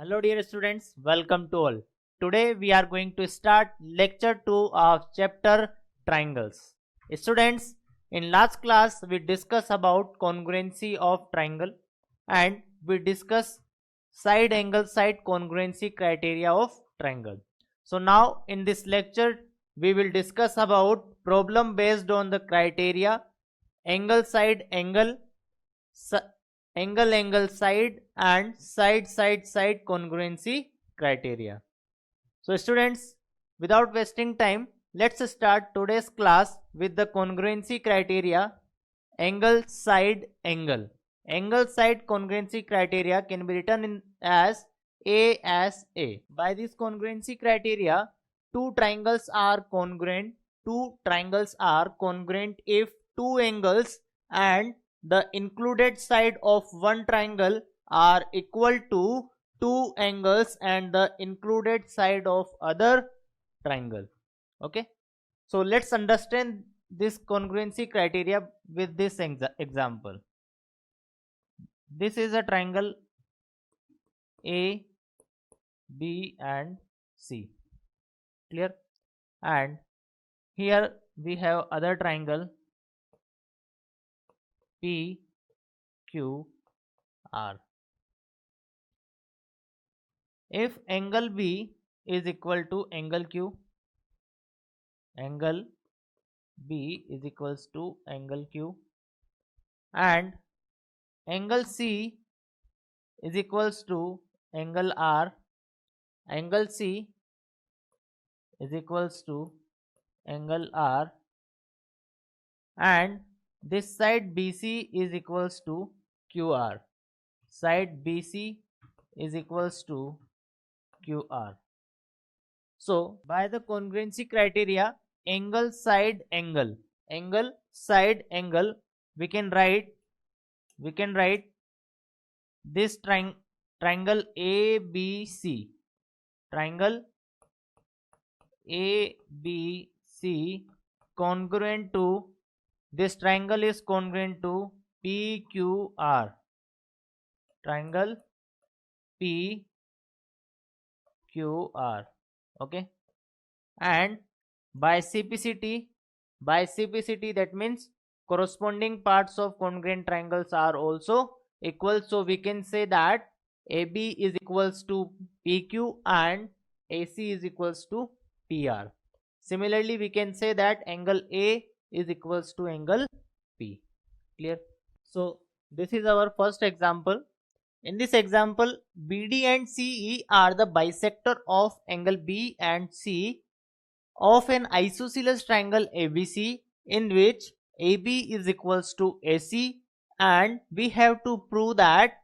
Hello dear students, welcome to all. Today we are going to start lecture 2 of chapter triangles. Students, in last class we discussed about congruency of triangle and we discussed side angle side congruency criteria of triangle. So now in this lecture we will discuss about problem based on the criteria angle side angle angle side and side congruency criteria. So students, without wasting time, let's start today's class with the congruency criteria angle side angle. Angle side congruency criteria can be written in as A. By this congruency criteria, two triangles are congruent. Two triangles are congruent if two angles and the included side of one triangle are equal to two angles and the included side of other triangle. Okay, so let's understand this congruency criteria with this example. This is a triangle A, B and C, clear? And here we have other triangle P, Q, R. If angle B is equal to angle Q, angle B is equals to angle Q, and angle C is equals to angle R, angle C is equals to angle R, and this side BC is equals to QR. Side BC is equals to QR. So by the congruency criteria angle side angle we can write this triangle ABC, triangle ABC congruent to this triangle is congruent to PQR, triangle PQR. Okay, and by CPCT that means corresponding parts of congruent triangles are also equal, so we can say that AB is equals to PQ and AC is equals to PR. Similarly we can say that angle A is equals to angle P, clear? So this is our first example. In this example, BD and CE are the bisector of angle B and C of an isosceles triangle ABC in which AB is equals to AC, and we have to prove that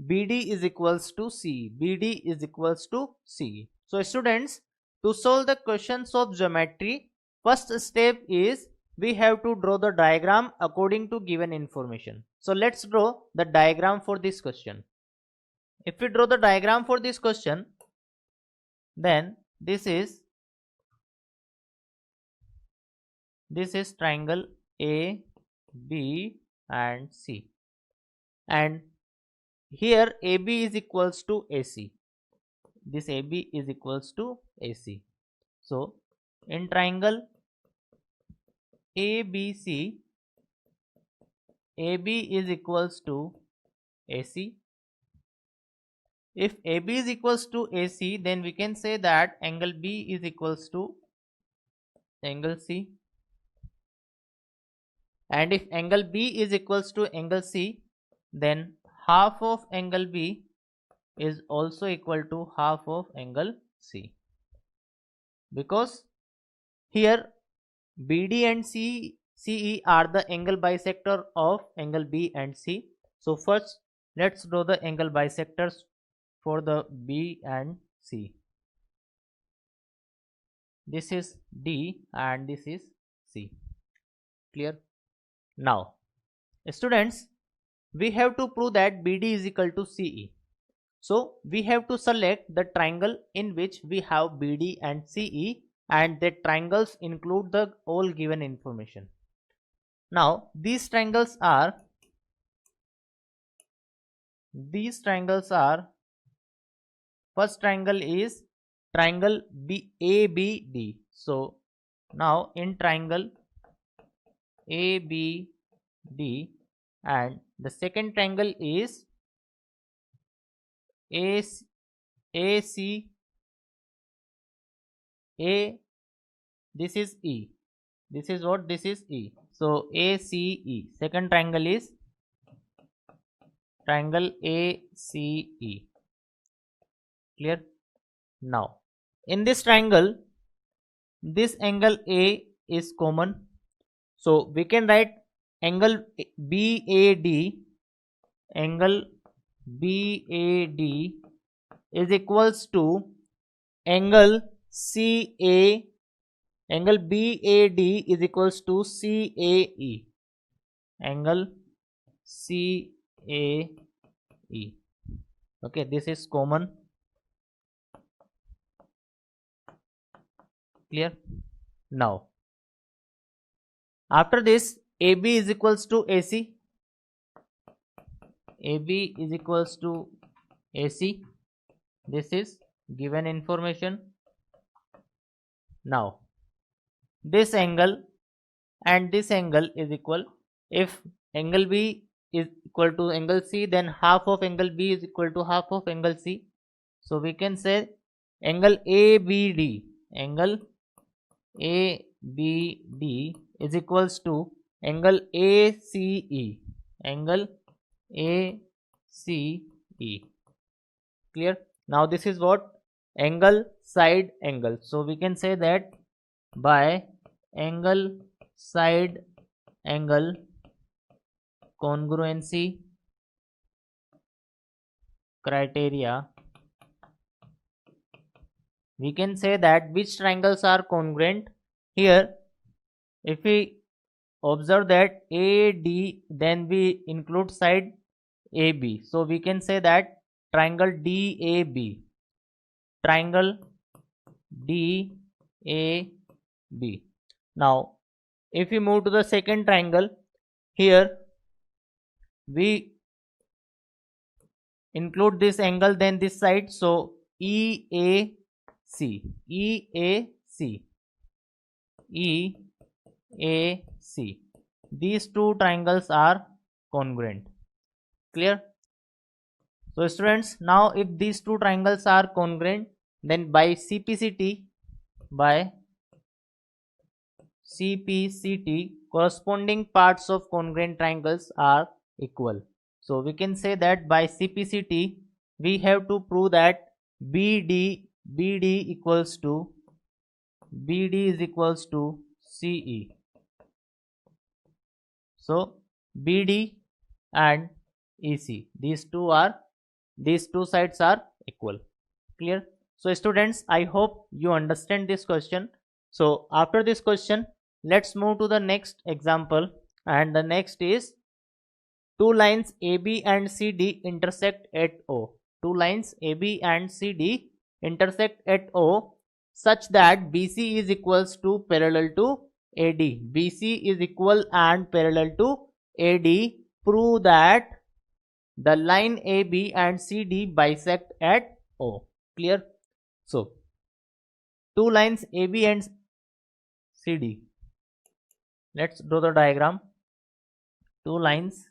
BD is equals to C. BD is equals to C. So students, to solve the questions of geometry, first step is we have to draw the diagram according to given information. So let's draw the diagram for this question. If we draw the diagram for this question, then this is triangle A, B and C, and here AB is equals to AC. This AB is equals to AC. So in triangle ABC, AB is equals to AC. If AB is equals to AC, then we can say that angle B is equals to angle C. And if angle B is equals to angle C, then half of angle B is also equal to half of angle C, because here BD and CE are the angle bisector of angle B and C. So first let's draw the angle bisectors for the B and C. This is D and this is C, clear? Now students, we have to prove that BD is equal to CE. So we have to select the triangle in which we have BD and CE, and the triangles include the all given information. Now these triangles are first triangle is triangle ABD. So now in triangle ABD, and the second triangle is AC. This is E. This is what? This is E. So ACE. Second triangle is triangle ACE. Clear? Now in this triangle, this angle A is common. So we can write angle BAD. Angle BAD is equals to angle CA. Angle BAD is equals to CAE. Angle CAE. Okay, this is common. Clear? Now after this, AB is equals to AC. AB is equals to AC. This is given information. Now this angle and this angle is equal. If angle B is equal to angle C, then half of angle B is equal to half of angle C. So we can say angle ABD. Angle ABD is equals to angle ACE. Angle ACE. Clear? Now this is what? Angle side angle. So we can say that by angle side angle congruency criteria, we can say that which triangles are congruent. Here if we observe that AD, then we include side AB. So we can say that triangle DAB. Triangle DAB. Now if we move to the second triangle, here we include this angle, then this side. So EAC. These two triangles are congruent. Clear? So students, now if these two triangles are congruent, then by CPCT, corresponding parts of congruent triangles are equal. So we can say that by CPCT we have to prove that BD is equals to CE. So BD and EC, these two sides are equal. Clear? So students, I hope you understand this question. So after this question, let's move to the next example, and the next is two lines AB and CD intersect at O. Two lines AB and CD intersect at O such that BC is equals to parallel to AD. BC is equal and parallel to AD. Prove that the line AB and CD bisect at O. Clear? So two lines AB and CD. Let's draw the diagram. Two lines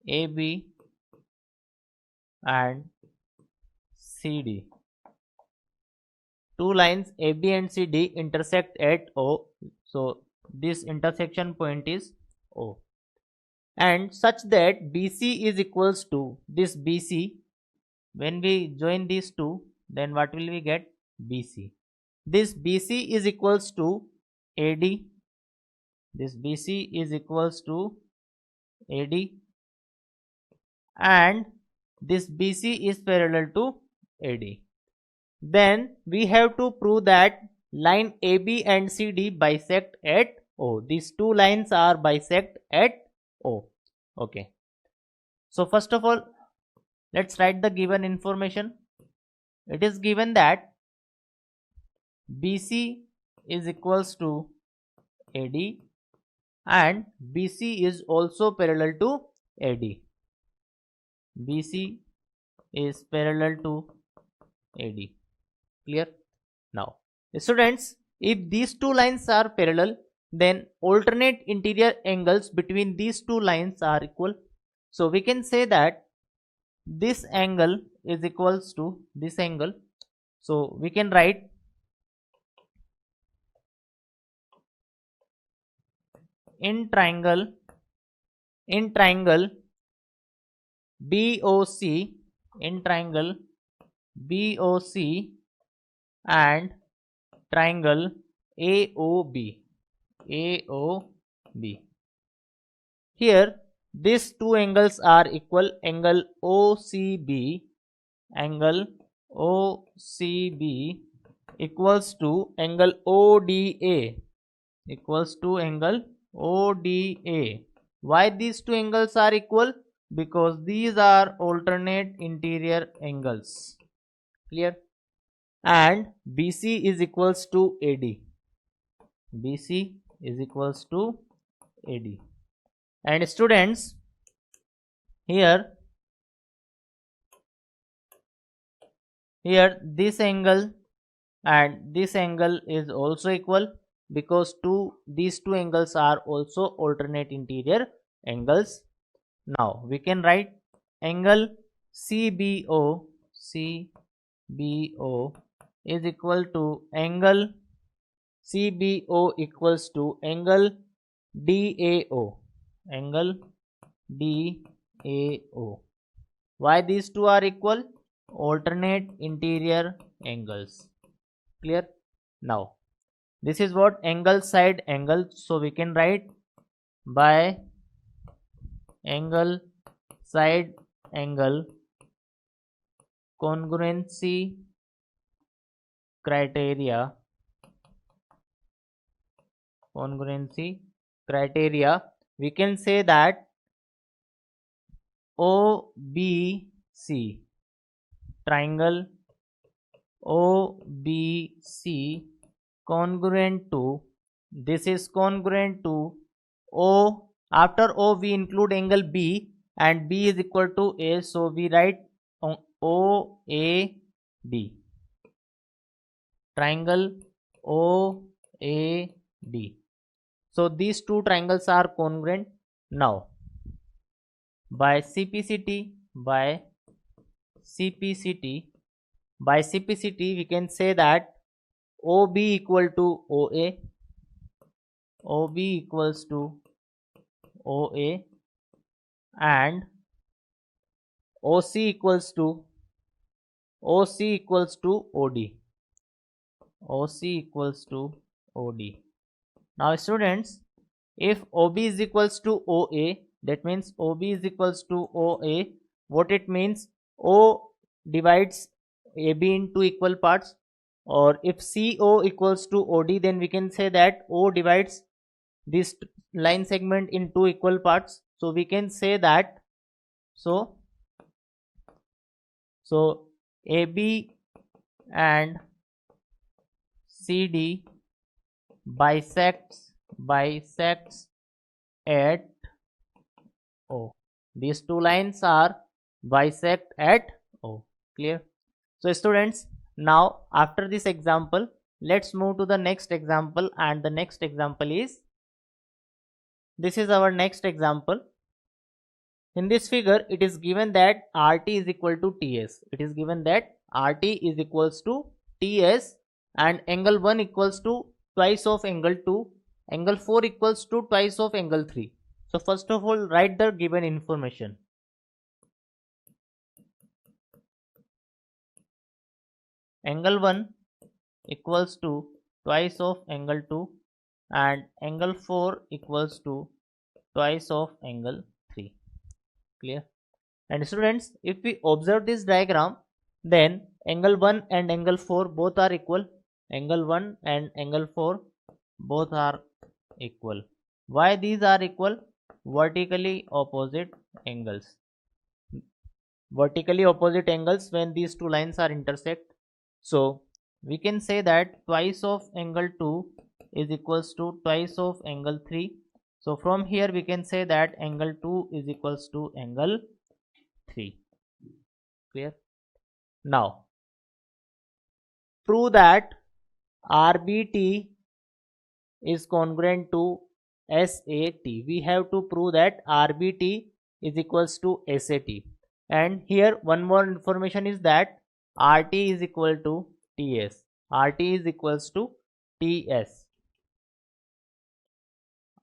AB and CD. Two lines AB and CD intersect at O. So this intersection point is O, and such that BC is equals to this BC. When we join these two, then what will we get? BC. This BC is equals to AD. This BC is equals to AD, and this BC is parallel to AD. Then we have to prove that line AB and CD bisect at O. These two lines are bisect at O. Okay. So first of all, let's write the given information. It is given that BC is equals to AD and BC is also parallel to AD. BC is parallel to AD. Clear? Now, students, if these two lines are parallel, then alternate interior angles between these two lines are equal. So we can say that this angle is equals to this angle. So we can write in triangle BOC, in triangle BOC and triangle AOB. Here these two angles are equal. Angle OCB equals to angle ODA equals to angle ODA. Why these two angles are equal? Because these are alternate interior angles. Clear? And BC is equals to AD. BC is equals to AD. And students, here this angle and this angle is also equal, because these two angles are also alternate interior angles. Now we can write angle CBO is equal to angle CBO equals to angle DAO. Why these two are equal? Alternate interior angles. Clear? Now this is what angle side angle. So we can write by angle side angle congruency criteria. We can say that OBC, triangle OBC congruent to, this is congruent to O. After O we include angle B, and B is equal to A, so we write OAB, triangle OAB. So these two triangles are congruent. Now by CPCT we can say that OB equal to OA, OB equals to OA, and OC equals to OD. Now students, if OB is equals to OA, that means OB is equals to OA. What it means? O divides AB into equal parts. Or if CO equals to OD, then we can say that O divides this line segment into equal parts. So we can say that so AB and CD bisects at O. These two lines are bisect at O. Clear? So students, now after this example, let's move to the next example, and the next example is, this is our next example. In this figure, it is given that RT is equal to TS. It is given that RT is equals to TS, and angle 1 equals to twice of angle 2, angle 4 equals to twice of angle 3. So first of all, write the given information. Angle 1 equals to twice of angle 2, and angle 4 equals to twice of angle 3. Clear? And students, if we observe this diagram, then angle 1 and angle 4 both are equal. Angle 1 and angle 4 both are equal. Why these are equal? Vertically opposite angles. Vertically opposite angles when these two lines are intersect. So we can say that twice of angle 2 is equals to twice of angle 3. So from here we can say that angle 2 is equals to angle 3. Clear? Now prove that RBT is congruent to SAT. We have to prove that RBT is equals to SAT. And here one more information is that RT is equal to TS. RT is equals to TS.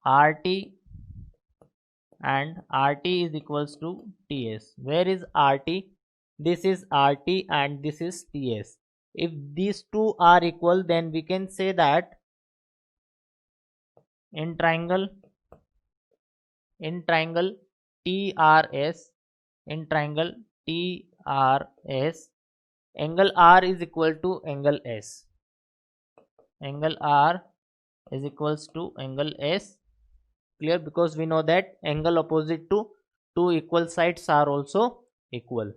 RT and RT is equals to TS. Where is RT? This is RT and this is TS. If these two are equal, then we can say that in triangle TRS, angle R is equal to angle S. Angle R is equals to angle S. Clear? Because we know that angle opposite to two equal sides are also equal.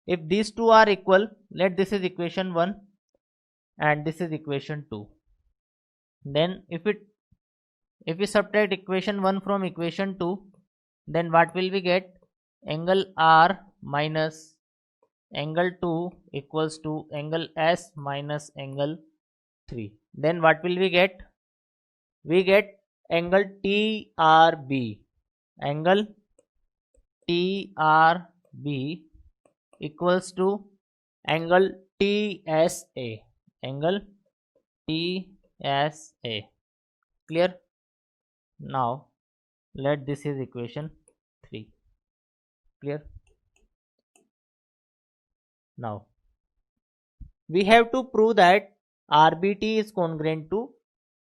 If these two are equal, let this is equation 1 and this is equation 2. Then if we subtract equation 1 from equation 2, then what will we get? Angle R minus angle 2 equals to angle S minus angle 3. Then what will we get? We get angle TRB. Angle TRB equals to angle TSA. Angle TSA. Clear? Now let this is equation 3. Clear? Now we have to prove that RBT is congruent to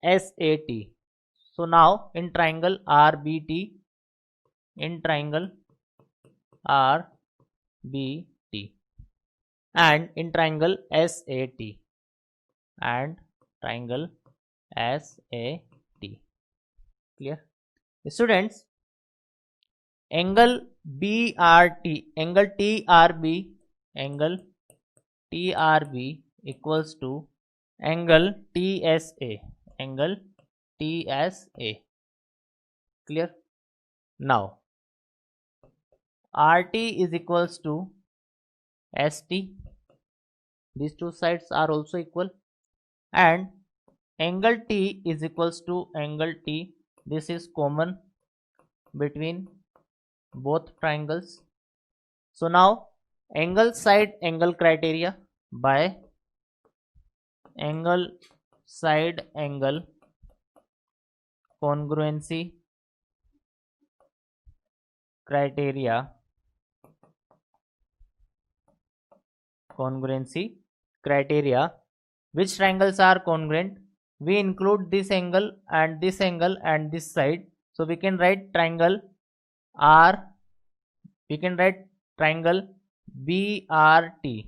SAT. So now in triangle RBT, and in triangle SAT, Clear? Students, angle BRT, angle TRB equals to angle TSA. Clear? Now RT is equals to ST. These two sides are also equal, and angle T is equals to angle T. This is common between both triangles. So now angle side angle criteria by angle side angle congruency criteria, which triangles are congruent? We include this angle and this angle and this side. So we can write triangle R, we can write triangle BRT,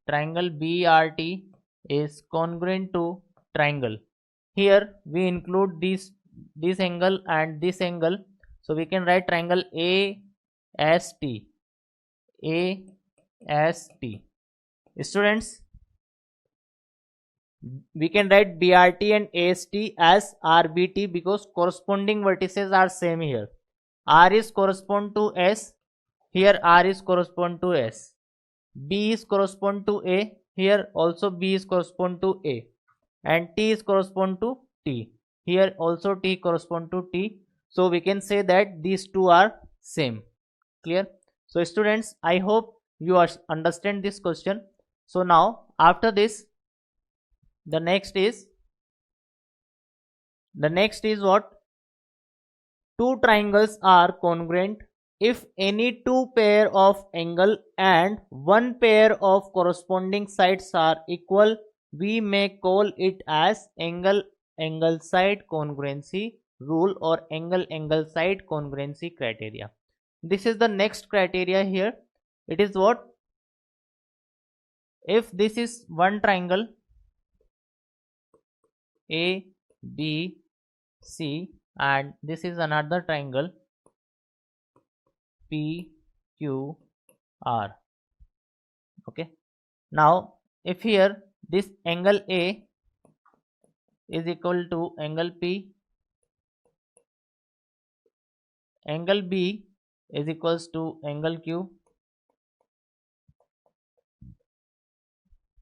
triangle BRT is congruent to triangle. Here we include this angle and this angle, so we can write triangle AST. Students, we can write BRT and AST as RBT because corresponding vertices are same here. R is correspond to S, here R is correspond to S. B is correspond to A, here also B is correspond to A. And T is correspond to T, here also T correspond to T. So we can say that these two are same. Clear? So students, I hope you understand this question. So now after this, the next is what? Two triangles are congruent if any two pair of angle and one pair of corresponding sides are equal. We may call it as angle side congruency rule or angle side congruency criteria. This is the next criteria here. It is what? If this is one triangle A, B, C, and this is another triangle P, Q, R. Okay. Now if here this angle A is equal to angle P angle B is equals to angle Q.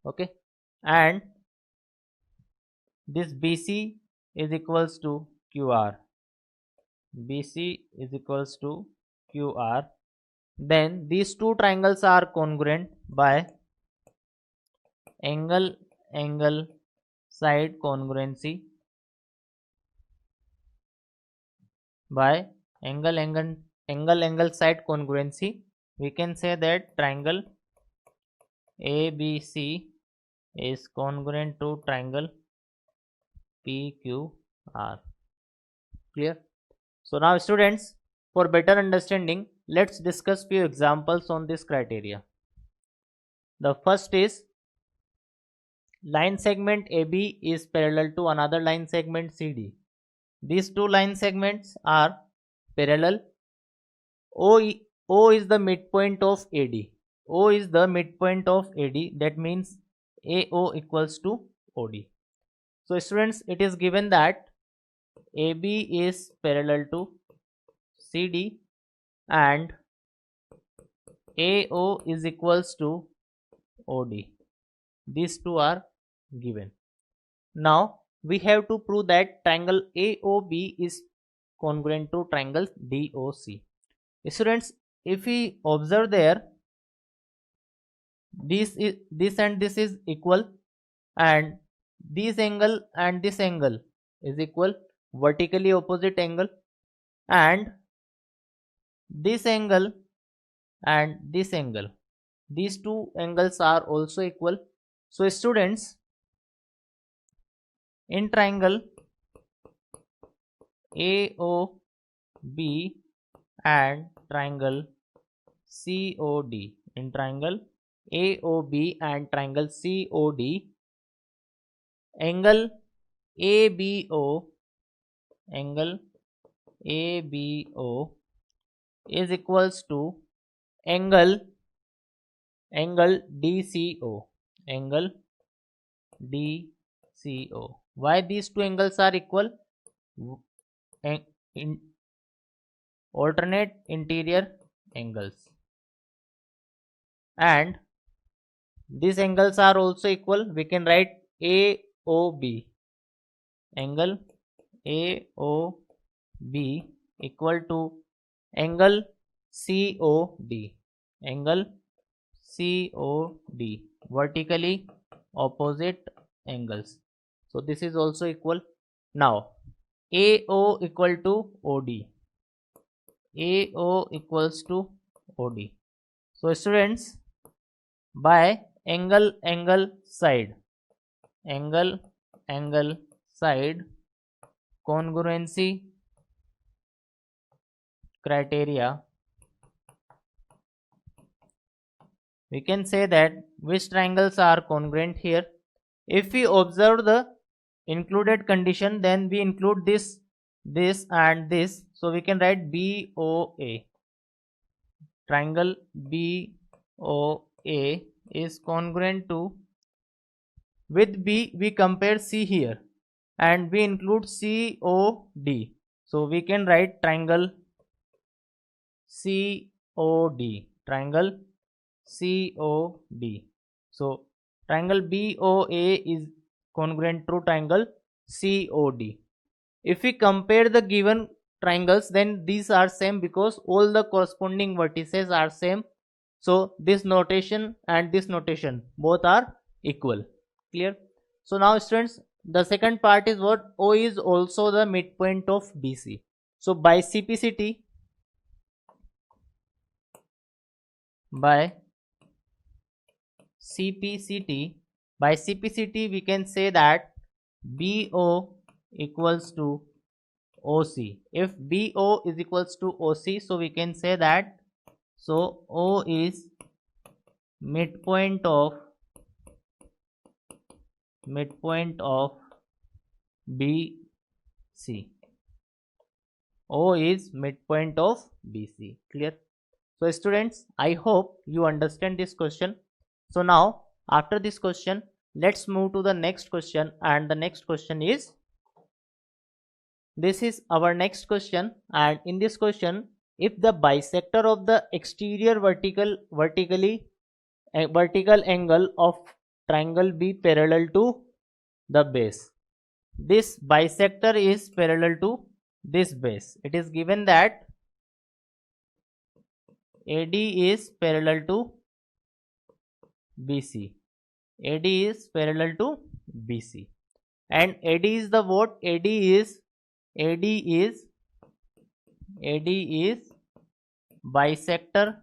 Okay, and this BC is equals to QR. BC is equals to QR. Then these two triangles are congruent by angle side congruency, by angle side congruency. We can say that triangle ABC is congruent to triangle PQR. Clear? So now students, for better understanding, let's discuss few examples on this criteria. The first is line segment AB is parallel to another line segment CD. These two line segments are parallel. O is the midpoint of AD. O is the midpoint of AD. That means AO equals to OD. So students, it is given that AB is parallel to CD and AO is equals to OD. These two are given. Now we have to prove that triangle AOB is congruent to triangle DOC. Students, if we observe there, this and this is equal, and this angle and this angle is equal, vertically opposite angle, and this angle and this angle, these two angles are also equal. So students, in triangle AOB and triangle COD, in triangle AOB and triangle COD, angle ABO is equals to angle DCO. Why these two angles are equal? In alternate interior angles, and these angles are also equal. We can write AOB, angle AOB equal to angle COD, vertically opposite angles. So this is also equal. Now AO equal to OD, AO equals to OD. So students, by angle side congruency criteria, we can say that which triangles are congruent here. If we observe the included condition, then we include this and this. So we can write BOA. Triangle BOA is congruent to, with B we compare C here, and we include COD. So we can write triangle COD, triangle COD. So triangle BOA is congruent to triangle COD. If we compare the given triangles, then these are same because all the corresponding vertices are same. So this notation and this notation both are equal. Clear? So now students, the second part is what? O is also the midpoint of BC. So by CPCT, we can say that BO equals to OC. If BO is equals to OC, so we can say that, so O is midpoint of BC. O is midpoint of BC. Clear? So students, I hope you understand this question. So now after this question, let's move to the next question, and the next question is this is our next question, and in this question, if the bisector of the exterior vertical angle of triangle be parallel to the base, this bisector is parallel to this base. It is given that AD is parallel to BC. AD is parallel to BC, and AD is the what? AD is bisector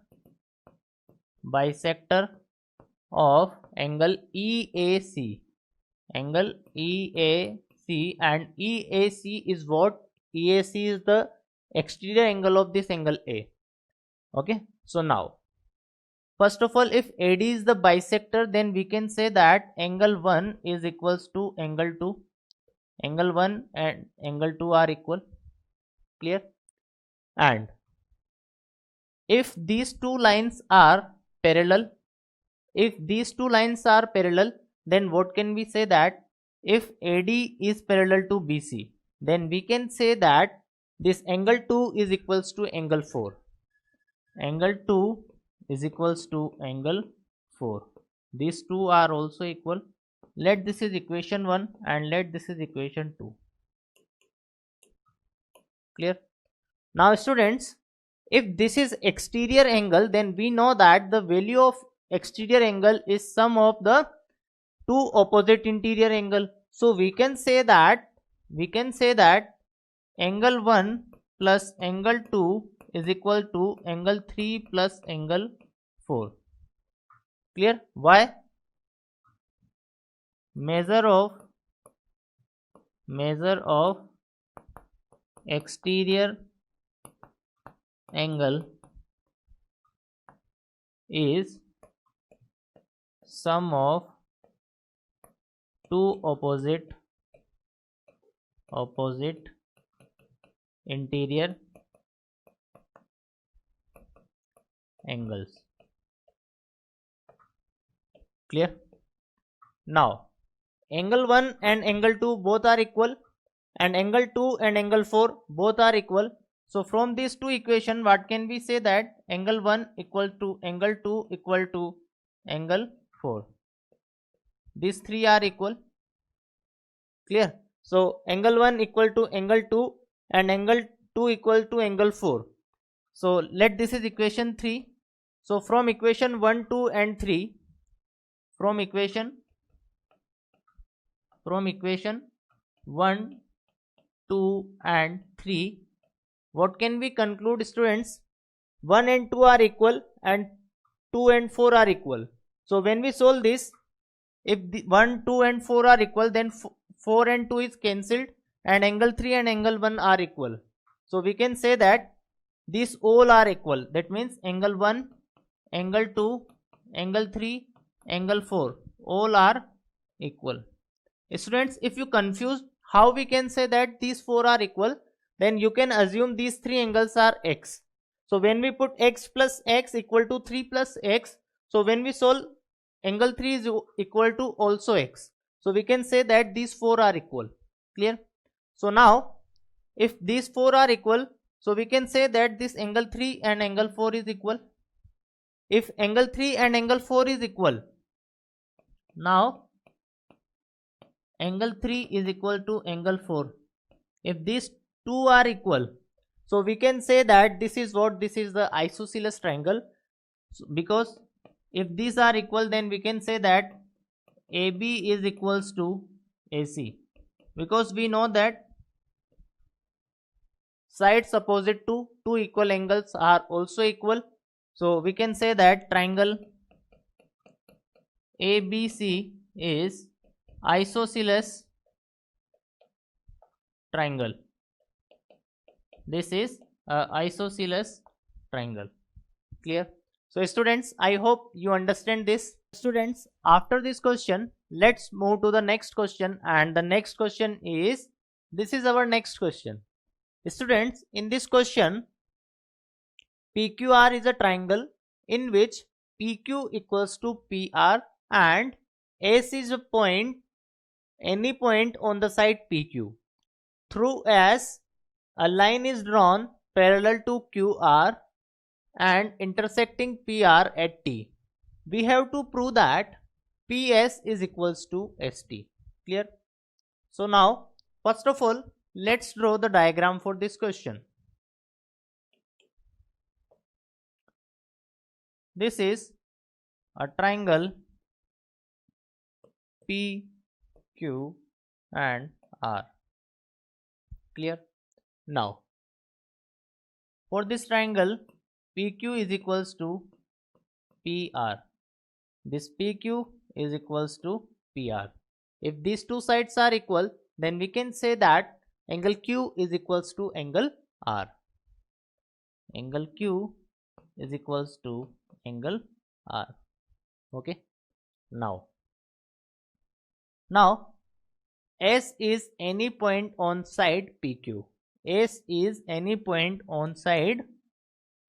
of angle EAC. Angle EAC, and EAC is what? EAC is the exterior angle of this angle A. Okay, so now first of all, if AD is the bisector, then we can say that angle 1 is equals to angle 2. Angle 1 and angle 2 are equal. Clear? And if these two lines are parallel, then what can we say? That if AD is parallel to BC, then we can say that this angle 2 is equals to angle 4. Angle 2 is equals to angle 4. These two are also equal. Let this is equation 1 and let this is equation 2. Clear? Now students, if this is exterior angle, then we know that the value of exterior angle is sum of the two opposite interior angle. So we can say that angle 1 plus angle 2 is equal to angle 3 plus angle 4. Clear? Why? Measure of exterior angle is sum of two opposite interior angles. Clear? Now angle 1 and angle 2 both are equal, and angle 2 and angle 4 both are equal. So from these two equation, what can we say? That angle 1 equal to angle 2 equal to angle 4. These three are equal. Clear? So angle 1 equal to angle 2 and angle 2 equal to angle 4. So let this is equation 3. So from equation 1, 2 and 3, from equation 1, 2 and 3, what can we conclude students? 1 and 2 are equal and 2 and 4 are equal. So when we solve this, if the 1, 2 and 4 are equal, then 4 and 2 is cancelled and angle 3 and angle 1 are equal. So we can say that these all are equal. That means angle 1, angle 2, angle 3, angle 4 all are equal. Students, if you confused how we can say that these four are equal, then you can assume these three angles are x. So when we put x plus x equal to 3 plus x, so when we solve, angle 3 is equal to also x. So we can say that these four are equal. Clear? So now if these four are equal, so we can say that this angle 3 and angle 4 is equal. If angle 3 and angle 4 is equal, now angle 3 is equal to angle 4. If these two are equal, so we can say that this is what? This is the isosceles triangle. So because if these are equal, then we can say that AB is equals to AC, because we know that sides opposite to two equal angles are also equal. So we can say that triangle ABC is isosceles triangle. This is isosceles triangle. Clear? So students, I hope you understand this. Students, after this question, let's move to the next question, and the next question is, this is our next question. Students, in this question, PQR is a triangle in which PQ equals to PR and S is a point, any point on the side PQ. through S a line is drawn parallel to QR and intersecting PR at T. We have to prove that PS is equals to ST. Clear? So now, first of all, let's draw the diagram for this question. This is a triangle P, Q and R. Clear? Now, for this triangle, PQ is equals to PR. This PQ is equals to PR. If these two sides are equal, then we can say that angle Q is equals to angle R. Angle Q is equals to angle R. Okay. Now S is any point on side PQ. S is any point on side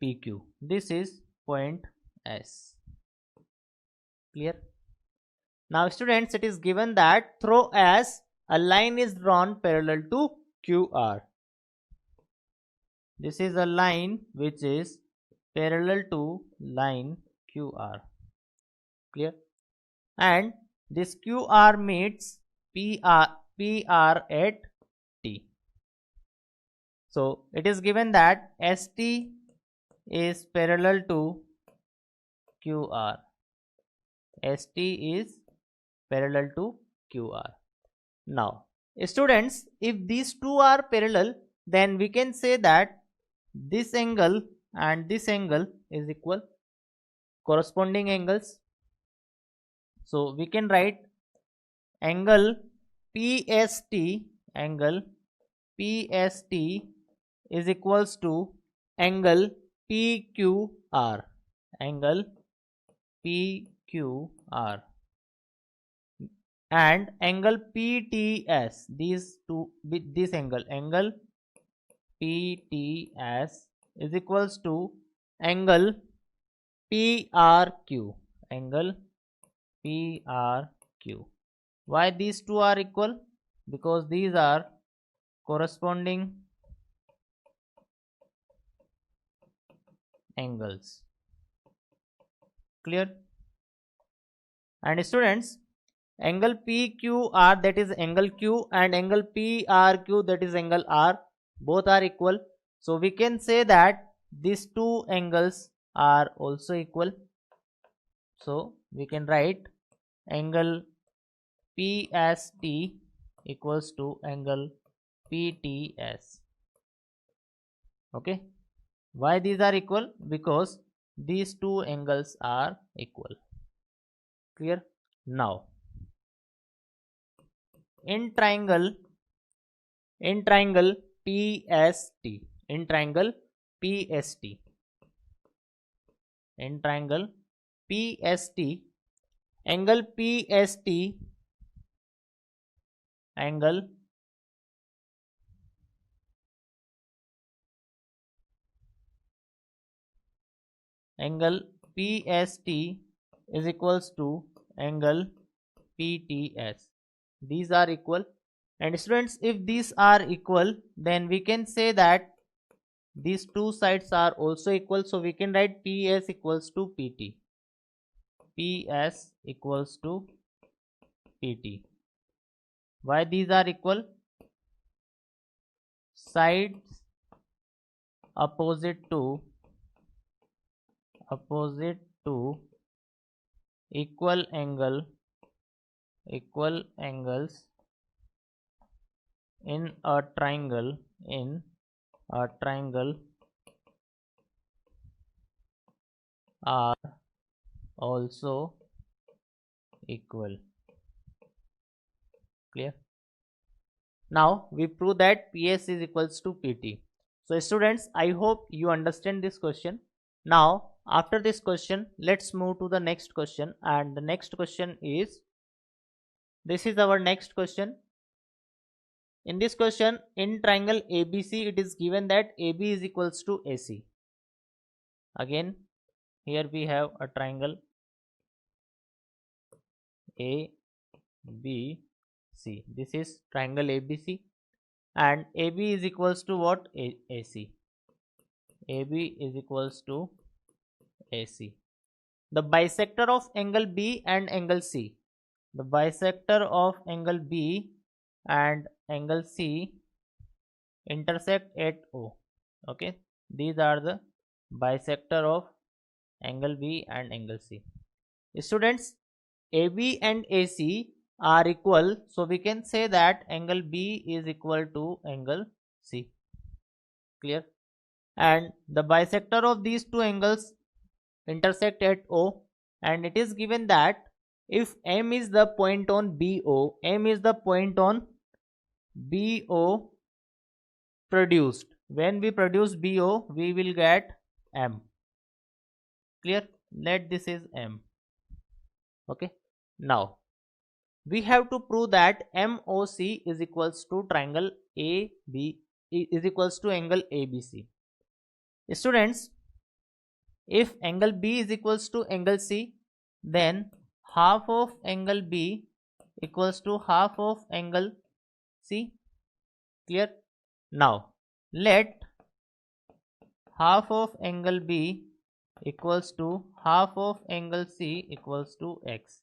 PQ. This is point S. Clear? Now students, it is given that through S a line is drawn parallel to QR. This is a line which is parallel to line QR. Clear? And this QR meets PR at T. So it is given that ST is parallel to QR. ST is parallel to QR. Now, students, if these two are parallel, then we can say that this angle and this angle is equal, corresponding angles. So we can write angle PST is equals to angle PQR. Angle PQR and angle PTS. This angle PTS is equals to angle PRQ. Angle PRQ. Why these two are equal? Because these are corresponding angles. Clear? And students, angle PQR, that is angle Q, and angle PRQ, that is angle R, both are equal. So we can say that these two angles are also equal. So we can write angle PST equals to angle PTS. Okay. Why these are equal? Because these two angles are equal. Clear? Now, in triangle PST, in triangle PST, angle PST, angle PST is equals to angle PTS. These are equal. And students, if these are equal, then we can say that these two sides are also equal. So we can write PS equals to PT. PS equals to PT. Why these are equal? Sides opposite to equal angles in a triangle are also equal. Clear? Now we prove that PS is equals to PT. So students, I hope you understand this question. Now after this question, let's move to the next question, and the next question is, this is our next question. In this question, in triangle ABC, it is given that AB is equals to AC. Again, here we have a triangle ABC. This is triangle ABC. and AB is equals to what? AC. AB is equals to AC. The bisector of angle B and angle C. The bisector of angle B and angle C intersect at O. Okay, these are the bisector of angle B and angle C. Students, AB and AC are equal, so we can say that angle B is equal to angle C. Clear? And the bisector of these two angles intersect at O, and it is given that if M is the point on BO, M is the point on BO produced. When we produce BO, we will get M. Clear? Let this is M. Okay. Now, we have to prove that MOC is equals to triangle AB is equals to angle ABC. Students, if angle B is equals to angle C, then half of angle B equals to half of angle C. Clear? Now, let half of angle B equals to half of angle C equals to X.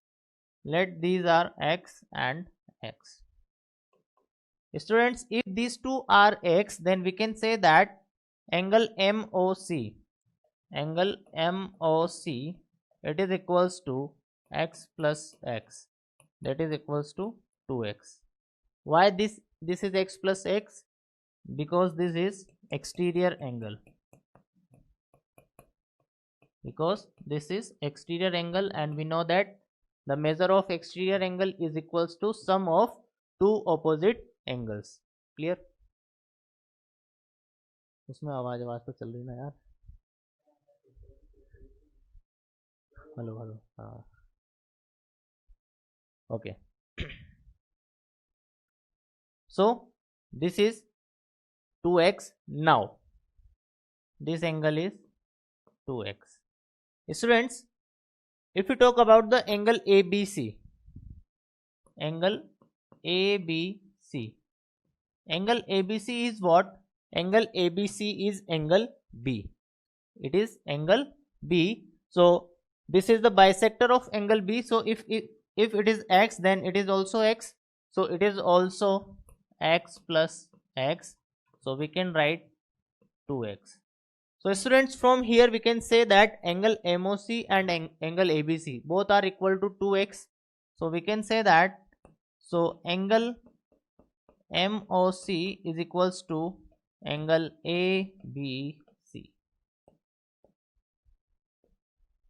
Let these are X and X. Students, if these two are X, then we can say that angle MOC, it is equals to X plus X, that is equals to 2X. Why this is X plus X? Because this is exterior angle. Because this is exterior angle, and we know that the measure of exterior angle is equals to sum of two opposite angles. Clear? इसमें आवाज तो चल रही ना यार. Hello हाँ. Okay. So this is 2x. Now this angle is 2x. Students, if you talk about the angle ABC, angle ABC is what? Angle ABC is angle B. It is angle B. So this is the bisector of angle B. So if it is X, then it is also X. So it is also X plus X. So we can write 2x. So students, from here we can say that angle MOC and angle ABC both are equal to 2x. So we can say that, so angle MOC is equals to angle ABC.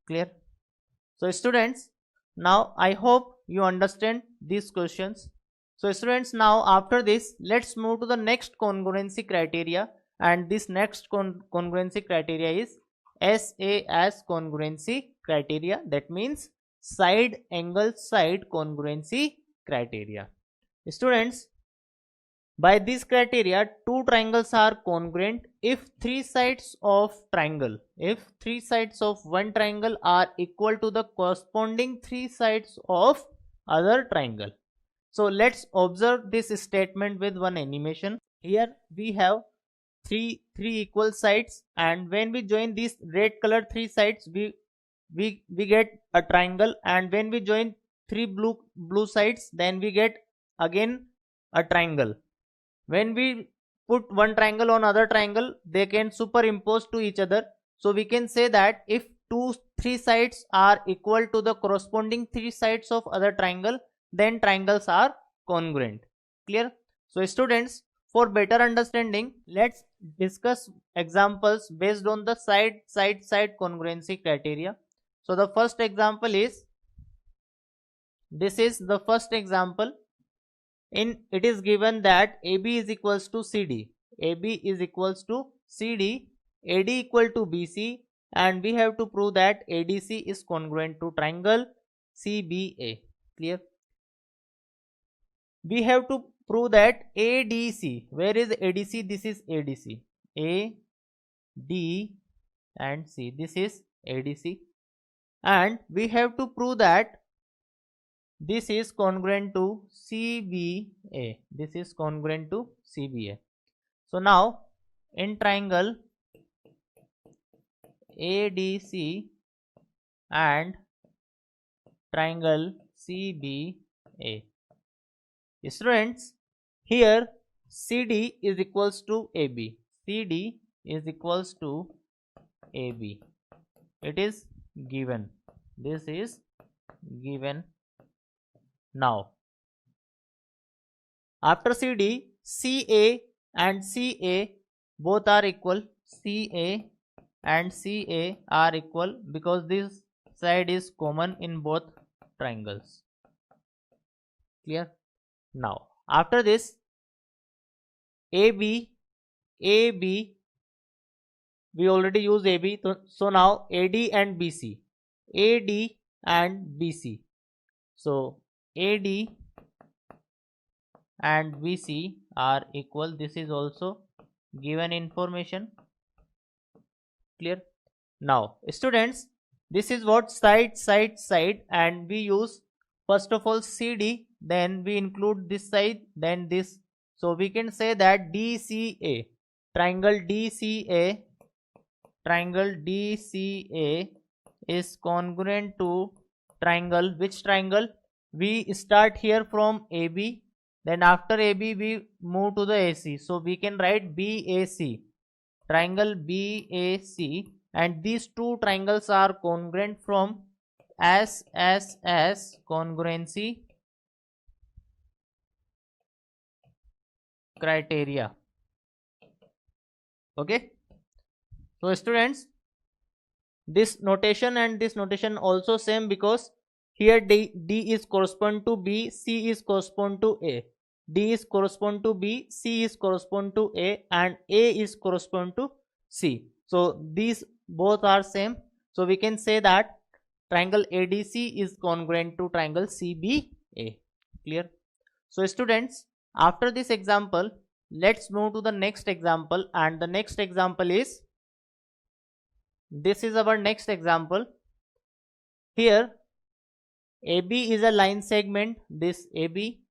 Clear? So students, now I hope you understand these questions. So students, now after this, let's move to the next congruency criteria, and this next congruency criteria is SAS congruency criteria. That means side angle side congruency criteria. Students, by this criteria, two triangles are congruent if three sides of one triangle are equal to the corresponding three sides of other triangle. So let's observe this statement with one animation. Here we have three equal sides, and when we join these red color three sides, we get a triangle, and when we join three blue sides, then we get again a triangle. When we put one triangle on other triangle, they can superimpose to each other. So we can say that if three sides are equal to the corresponding three sides of other triangle, then triangles are congruent. Clear? So students, for better understanding, let's discuss examples based on the side congruency criteria. So the first example is, this is the first example. In it is given that AB is equals to CD, AB is equals to CD, AD equal to BC, and we have to prove that ADC is congruent to triangle CBA. Clear? We have to prove that ADC, where is ADC? This is ADC, A, D and C, this is ADC, and we have to prove that this is congruent to CBA. This is congruent to CBA. So now in triangle ADC and triangle CBA, students, here CD is equals to AB. CD is equals to AB. It is given. This is given. Now after CD, CA and CA both are equal. CA and CA are equal because this side is common in both triangles. Clear? Now after this, AB, we already use AB, so now AD and BC, AD and BC. So AD and BC are equal. This is also given information. Clear? Now students, this is what side, and we use first of all CD, then we include this side, then this. So we can say that DCA, triangle DCA is congruent to triangle, which triangle? We start here from AB, then after AB we move to the AC. So we can write BAC, triangle BAC, and these two triangles are congruent from SSS congruency criteria. Okay, so students, this notation and this notation also same, because here D is correspond to B, C is correspond to A, D is correspond to B, C is correspond to A, and A is correspond to C. So these both are same. So we can say that triangle ADC is congruent to triangle CBA. Clear? So students, after this example, let's move to the next example, and the next example is, this is our next example. Here AB is a line segment. This AB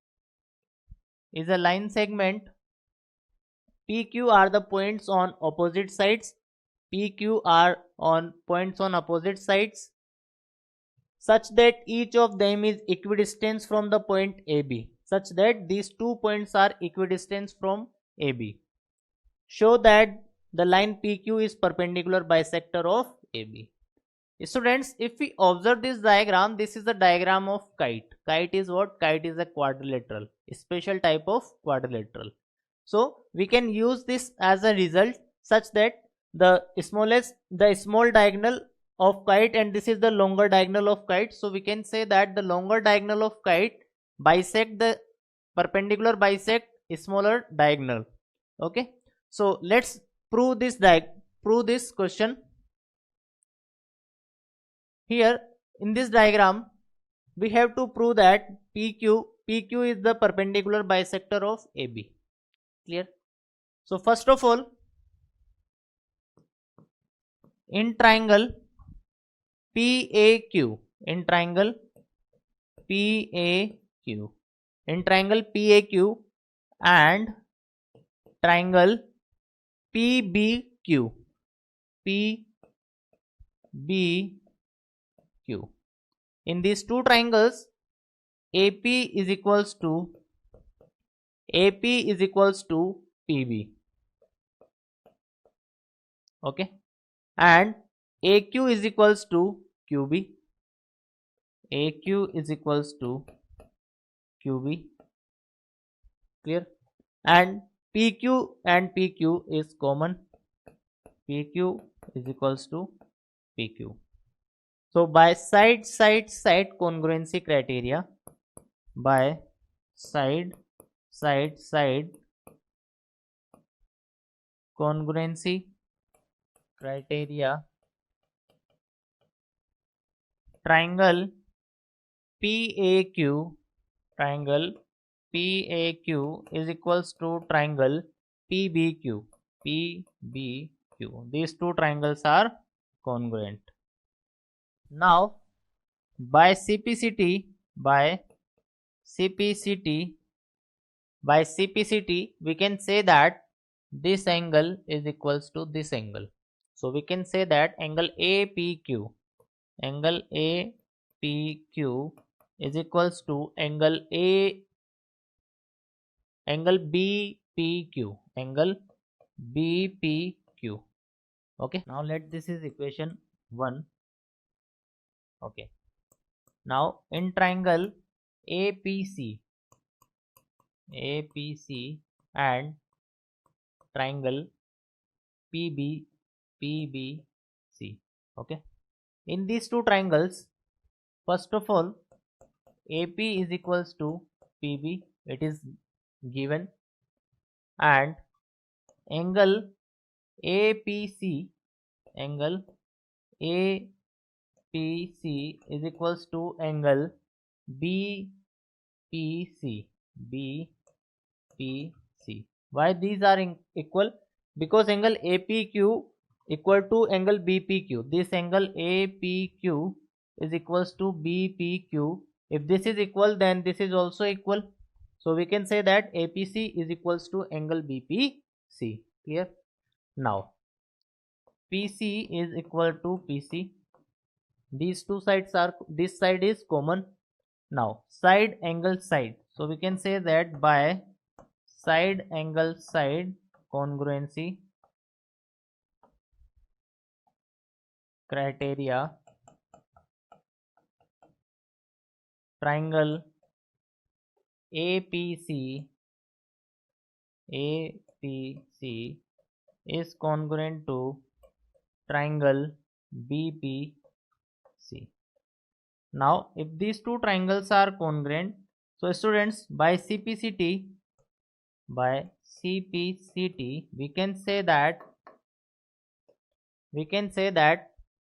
is a line segment. PQ are the points on opposite sides. PQ are on points on opposite sides, such that each of them is equidistant from the point AB, such that these 2 points are equidistant from AB. Show that the line PQ is perpendicular bisector of AB. Students, if we observe this diagram, this is the diagram of kite. Kite is what? Kite is a quadrilateral, a special type of quadrilateral. So we can use this as a result, such that the small diagonal of kite, and this is the longer diagonal of kite. So we can say that the longer diagonal of kite bisect the perpendicular bisect smaller diagonal. Okay, so let's prove this question. Here in this diagram we have to prove that PQ is the perpendicular bisector of AB. Clear? So first of all, in triangle PAQ, in triangle PAQ and triangle PBQ, in these two triangles, AP is equals to PB. Okay, and AQ is equals to QB. AQ is equals to QB. Clear? And PQ and PQ is common. PQ is equals to PQ. So by side congruency criteria, by side congruency criteria, triangle PAQ is equals to triangle PBQ. These two triangles are congruent. Now by CPCT CPCT, by CPCT we can say that this angle is equals to this angle. So we can say that angle APQ, angle APQ is equals to angle BPQ, angle BPQ. Okay, now let this is equation 1. Okay, now in triangle APC and triangle PBC. Okay, in these two triangles, first of all, AP is equals to PB, it is given, and angle APC is equals to angle BPC. Why these are equal? Because angle APQ equal to angle BPQ. This angle APQ is equals to BPQ. If this is equal, then this is also equal. So we can say that APC is equals to angle BPC. Clear? Now PC is equal to PC. These two sides are, this side is common. Now side angle side. So we can say that by side angle side congruency criteria, triangle APC is congruent to triangle BPC. Now if these two triangles are congruent, so students, by CPCT we can say that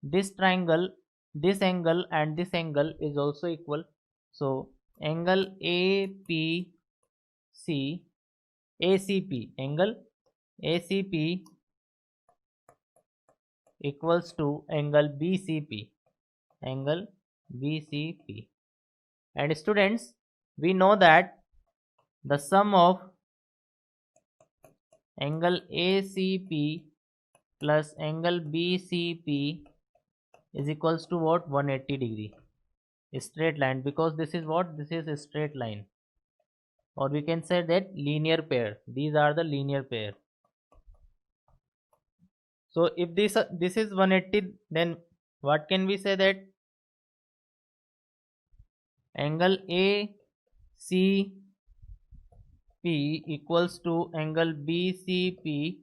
this triangle, this angle and this angle is also equal. So angle ACP, angle ACP equals to angle BCP, and students, we know that the sum of angle ACP plus angle BCP is equals to what? 180 degree, straight line, because this is what? This is a straight line, or we can say that linear pair. These are the linear pair. So if this is 180, then what can we say? That angle ACP equals to angle BCP,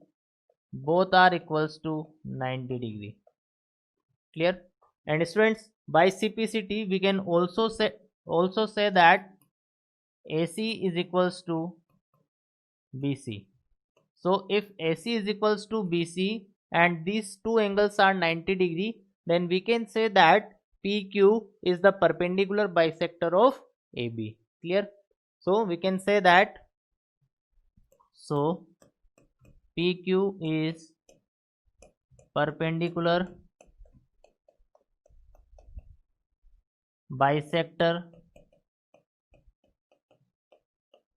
both are equals to 90 degree. Clear? And students, by CPCT we can also say that AC is equals to BC. So if AC is equals to BC and these two angles are 90 degree, then we can say that PQ is the perpendicular bisector of AB. Clear? So we can say that, so PQ is perpendicular bisector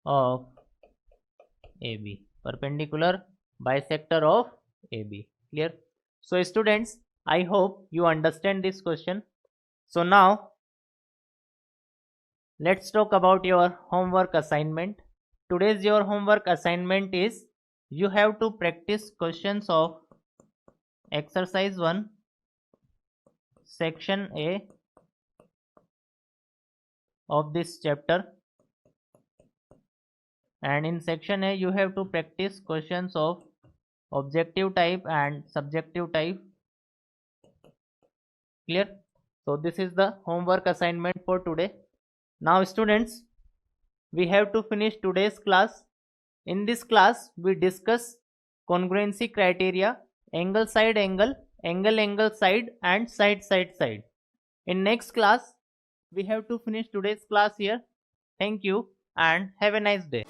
of AB, perpendicular bisector of AB. Clear? So students, I hope you understand this question. So now let's talk about your homework assignment. Today's your homework assignment is, you have to practice questions of exercise 1 section A of this chapter, and in section A you have to practice questions of objective type and subjective type. Clear? So this is the homework assignment for today. Now students, we have to finish today's class. In this class we discuss congruency criteria, angle side angle, angle side, and side. In next class we have to finish today's class here. Thank you and have a nice day.